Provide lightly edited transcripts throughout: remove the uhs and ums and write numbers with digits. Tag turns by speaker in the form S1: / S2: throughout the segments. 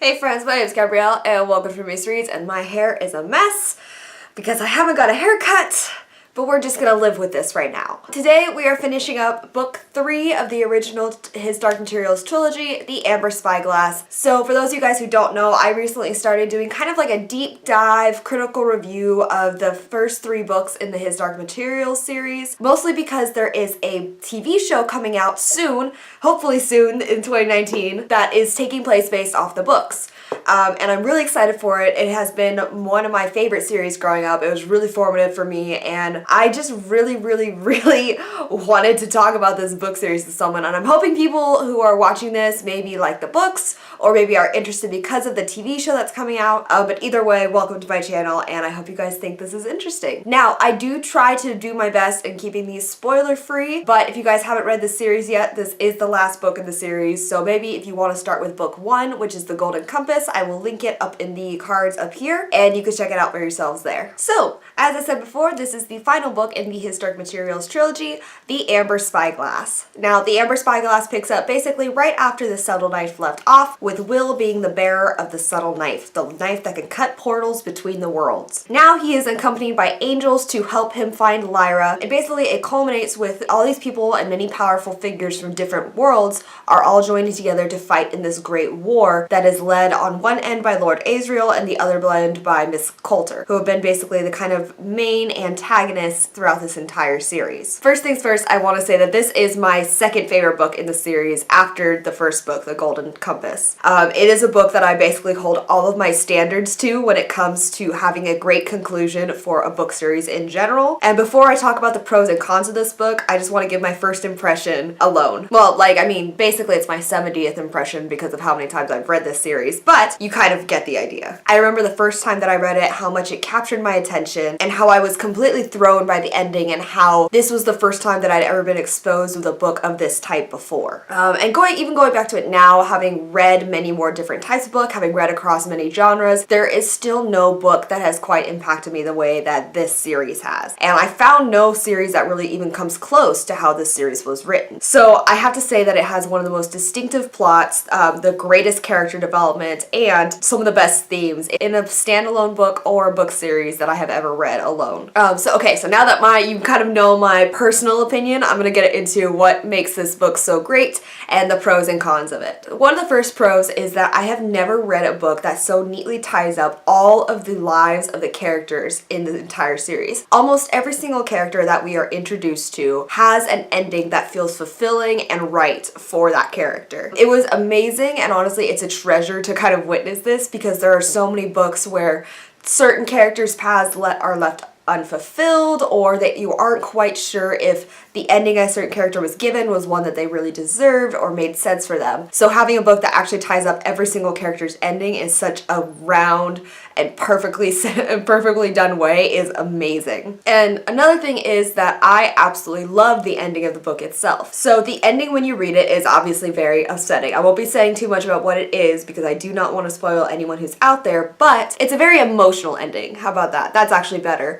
S1: Hey friends, my name is Gabrielle and welcome to FrumiousReads, and my hair is a mess because I haven't got a haircut, but we're just gonna live with this right now. Today we are finishing up book 3 of the original His Dark Materials trilogy, The Amber Spyglass. So for those of you guys who don't know, I recently started doing kind of like a deep dive critical review of the first 3 books in the His Dark Materials series, mostly because there is a TV show coming out soon, hopefully soon in 2019, that is taking place based off the books. And I'm really excited for it. It has been one of my favorite series growing up. It was really formative for me, and I just really wanted to talk about this book series to someone, and I'm hoping people who are watching this maybe like the books or maybe are interested because of the TV show that's coming out. But either way, welcome to my channel, and I hope you guys think this is interesting. Now, I do try to do my best in keeping these spoiler free, but if you guys haven't read this series yet, this is the last book in the series, so maybe if you want to start with book 1, which is The Golden Compass, I will link it up in the cards up here, and you can check it out for yourselves there. So, as I said before, this is the final book in the His Dark Materials trilogy, The Amber Spyglass. Now, The Amber Spyglass picks up basically right after the subtle knife left off, with Will being the bearer of the subtle knife, the knife that can cut portals between the worlds. Now he is accompanied by angels to help him find Lyra, and basically it culminates with all these people and many powerful figures from different worlds are all joining together to fight in this great war that is led on one end by Lord Asriel and the other end by Miss Coulter, who have been basically the kind of main antagonists throughout this entire series. First things first, I want to say that this is my second favorite book in the series after the first book, The Golden Compass. It is a book that I basically hold all of my standards to when it comes to having a great conclusion for a book series in general. And before I talk about the pros and cons of this book, I just want to give my first impression alone. Well, basically it's my 70th impression because of how many times I've read this series, but you kind of get the idea. I remember the first time that I read it, how much it captured my attention, and how I was completely thrown by the ending, and how this was the first time that I'd ever been exposed with a book of this type before. And going back to it now, having read many more different types of book, having read across many genres, there is still no book that has quite impacted me the way that this series has. And I found no series that really even comes close to how this series was written. So I have to say that it has one of the most distinctive plots, the greatest character development, and some of the best themes in a standalone book or a book series that I have ever read alone. So now that you kind of know my personal opinion, I'm gonna get into what makes this book so great and the pros and cons of it. One of the first pros is that I have never read a book that so neatly ties up all of the lives of the characters in the entire series. Almost every single character that we are introduced to has an ending that feels fulfilling and right for that character. It was amazing, and honestly it's a treasure to kind of witness this because there are so many books where certain characters' paths are left unfulfilled, or that you aren't quite sure if the ending a certain character was given was one that they really deserved or made sense for them. So having a book that actually ties up every single character's ending in such a round and perfectly done way is amazing. And another thing is that I absolutely love the ending of the book itself. So the ending when you read it is obviously very upsetting. I won't be saying too much about what it is because I do not want to spoil anyone who's out there, but it's a very emotional ending. How about that? That's actually better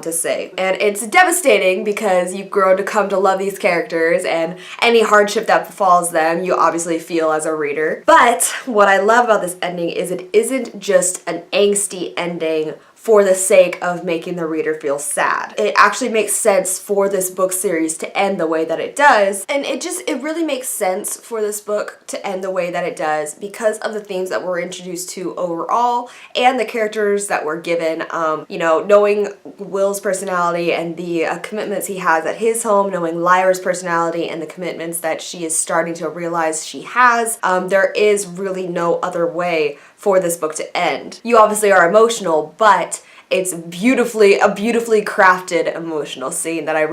S1: to say. And it's devastating because you grow to come to love these characters, and any hardship that befalls them you obviously feel as a reader. But what I love about this ending is it isn't just an angsty ending for the sake of making the reader feel sad. It actually makes sense for this book series to end the way that it does, and it really makes sense for this book to end the way that it does because of the themes that we're introduced to overall and the characters that we're given. Knowing Will's personality and the commitments he has at his home, knowing Lyra's personality and the commitments that she is starting to realize she has, there is really no other way for this book to end. You obviously are emotional, but it's a beautifully crafted emotional scene that I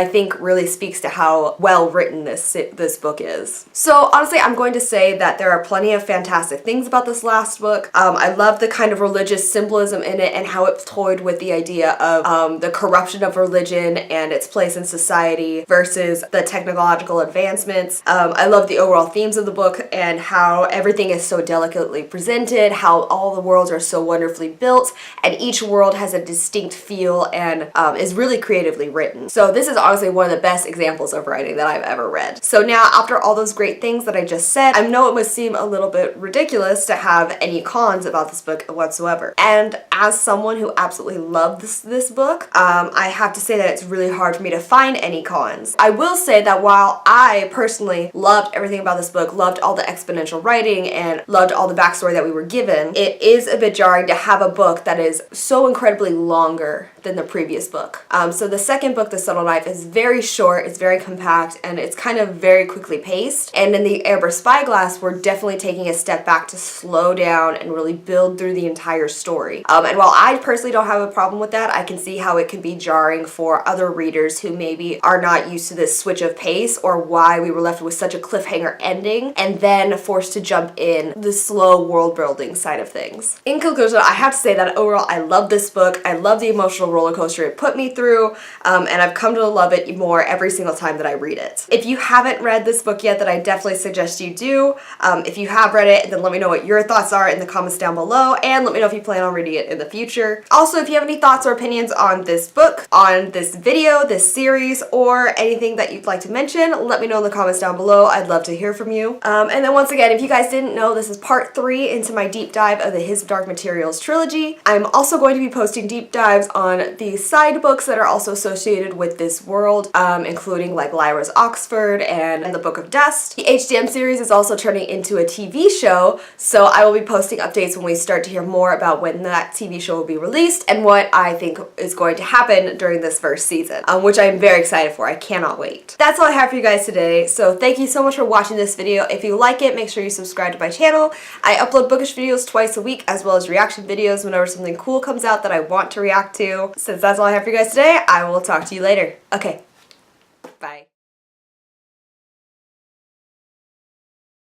S1: think really speaks to how well written this book is. So honestly, I'm going to say that there are plenty of fantastic things about this last book. I love the kind of religious symbolism in it and how it toyed with the idea of the corruption of religion and its place in society versus the technological advancements. I love the overall themes of the book and how everything is so delicately presented, how all the worlds are so wonderfully built, and each world has a distinct feel and is really creatively written. So this is honestly one of the best examples of writing that I've ever read. So now, after all those great things that I just said, I know it must seem a little bit ridiculous to have any cons about this book whatsoever. And as someone who absolutely loved this book, I have to say that it's really hard for me to find any cons. I will say that while I personally loved everything about this book, loved all the exponential writing, and loved all the backstory that we were given, it is a bit jarring to have a book that is so incredibly longer than the previous book. So the second book, The Subtle Knife, is very short, it's very compact, and it's kind of very quickly paced. And in the Amber Spyglass, we're definitely taking a step back to slow down and really build through the entire story. And while I personally don't have a problem with that, I can see how it can be jarring for other readers who maybe are not used to this switch of pace, or why we were left with such a cliffhanger ending and then forced to jump in the slow world building side of things. In conclusion, I have to say that overall I love this book. I love the emotional roller coaster it put me through, and I've come to love it more every single time that I read it. If you haven't read this book yet, then I definitely suggest you do. If you have read it, then let me know what your thoughts are in the comments down below, and let me know if you plan on reading it in the future. Also, if you have any thoughts or opinions on this book, on this video, this series, or anything that you'd like to mention, let me know in the comments down below. I'd love to hear from you. And then once again, if you guys didn't know, this is part 3 into my deep dive of the His Dark Materials trilogy. I'm also going to be posting deep dives on the side books that are also associated with this world, including like Lyra's Oxford and the Book of Dust. The HDM series is also turning into a TV show, so I will be posting updates when we start to hear more about when that TV show will be released and what I think is going to happen during this first season, which I'm very excited for. I cannot wait. That's all I have for you guys today, so thank you so much for watching this video. If you like it, make sure you subscribe to my channel. I upload bookish videos twice a week, as well as reaction videos whenever something cool comes out that I want to react to. Since that's all I have for you guys today, I will talk to you later. Okay,